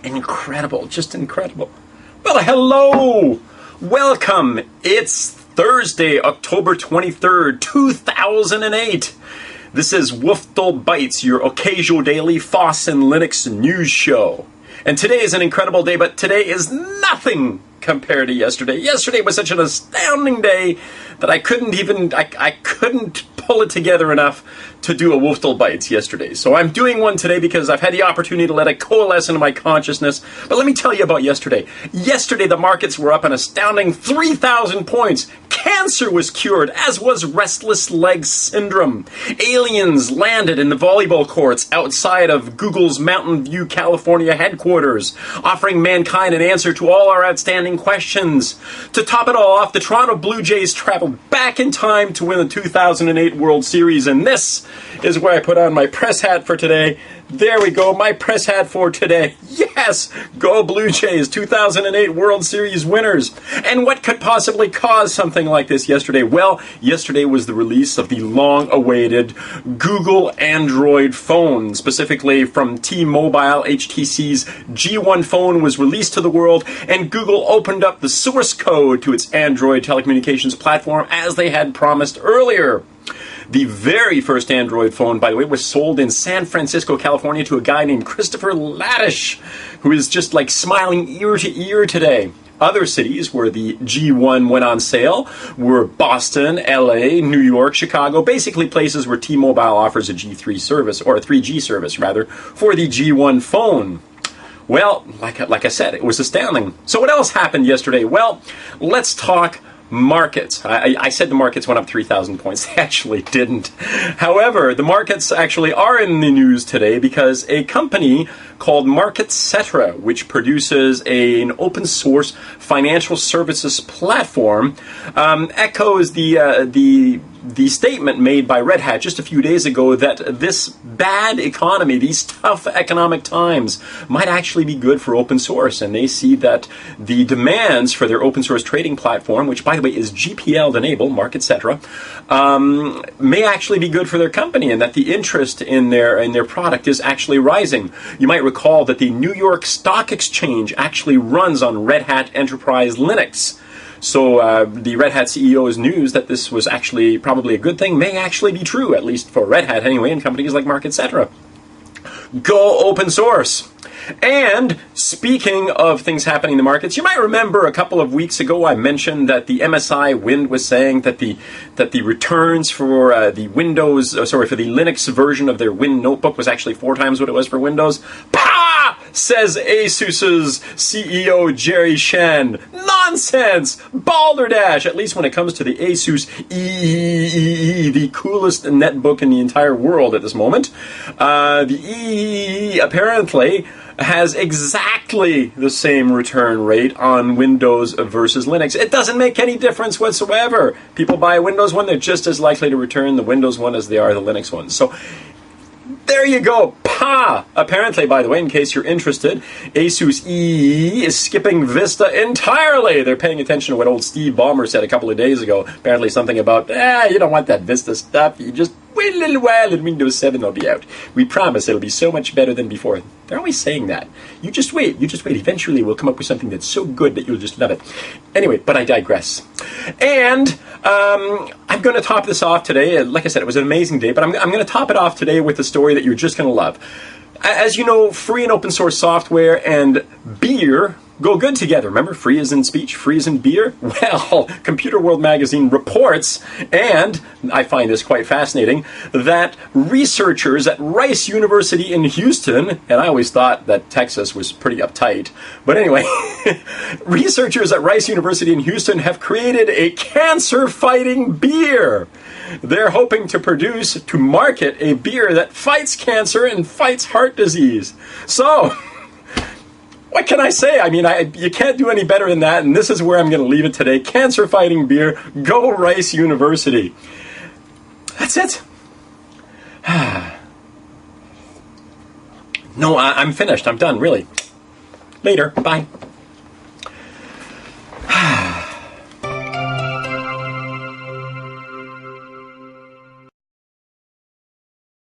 incredible, just incredible. Well, hello! Welcome! It's Thursday, October 23rd, 2008. This is WFTL Bytes, your occasiodaily FOSS and Linux news show. And today is an incredible day, but today is nothing compared to yesterday. Yesterday was such an astounding day that I couldn't pull it together enough to do a WFTL Bytes yesterday. So I'm doing one today because I've had the opportunity to let it coalesce into my consciousness. But let me tell you about yesterday. Yesterday the markets were up an astounding 3,000 points. Cancer was cured, as was restless leg syndrome. Aliens landed in the volleyball courts outside of Google's Mountain View, California headquarters, offering mankind an answer to all our outstanding questions. To top it all off, the Toronto Blue Jays traveled back in time to win the 2008 World Series, and this is where I put on my press hat for today. There we go, my press hat for today. Yes, go Blue Jays, 2008 World Series winners. And what could possibly cause something like this yesterday? Well, yesterday was the release of the long-awaited Google Android phone, specifically from T-Mobile. HTC's G1 phone was released to the world, and Google opened up the source code to its Android telecommunications platform as they had promised earlier. The very first Android phone, by the way, was sold in San Francisco, California to a guy named Christopher Laddish, who is just like smiling ear to ear today. Other cities where the G1 went on sale were Boston, LA, New York, Chicago, basically places where T-Mobile offers a G3 service, or a 3G service rather, for the G1 phone. Well, like I said, it was astounding. So what else happened yesterday? Well, let's talk markets. I said the markets went up 3,000 points. They actually didn't. However, the markets actually are in the news today because a company called Marketcetera, which produces an open source financial services platform, echoes the statement made by Red Hat just a few days ago that this bad economy, these tough economic times, might actually be good for open source. And they see that the demands for their open source trading platform, which by the way is GPL enabled, Marketcetera, may actually be good for their company, and that the interest in their product is actually rising. You might recall that the New York Stock Exchange actually runs on Red Hat Enterprise Linux. So the Red Hat CEO's news that this was actually probably a good thing may actually be true, at least for Red Hat anyway, and companies like Marketcetera. Go open source. And speaking of things happening in the markets, you might remember a couple of weeks ago I mentioned that the MSI Wind was saying that the returns for the Linux version of their Wind notebook was actually 4 times what it was for Windows. Pah! Says Asus's CEO Jerry Shen. Nonsense! Balderdash! At least when it comes to the Asus EEE, the coolest netbook in the entire world at this moment. The EEE apparently has exactly the same return rate on Windows versus Linux. It doesn't make any difference whatsoever. People buy a Windows one, they're just as likely to return the Windows one as they are the Linux one. So there you go. Pa! Apparently, by the way, in case you're interested, Asus EE is skipping Vista entirely. They're paying attention to what old Steve Ballmer said a couple of days ago. Apparently something about, you don't want that Vista stuff. You just wait a little while and Windows 7 will be out. We promise it'll be so much better than before. They're always saying that. You just wait. Eventually we'll come up with something that's so good that you'll just love it. Anyway, but I digress. And I'm going to top this off today. Like I said, it was an amazing day, but I'm going to top it off today with a story that you're just going to love. As you know, free and open source software and beer go good together. Remember, free is in speech, free is in beer? Well, Computer World Magazine reports, and I find this quite fascinating, that researchers at Rice University in Houston, and I always thought that Texas was pretty uptight, but anyway, researchers at Rice University in Houston have created a cancer-fighting beer. They're hoping to market a beer that fights cancer and fights heart disease. So what can I say? I mean, you can't do any better than that, and this is where I'm going to leave it today. Cancer-fighting beer, go Rice University. That's it. No, I'm finished. I'm done, really. Later. Bye.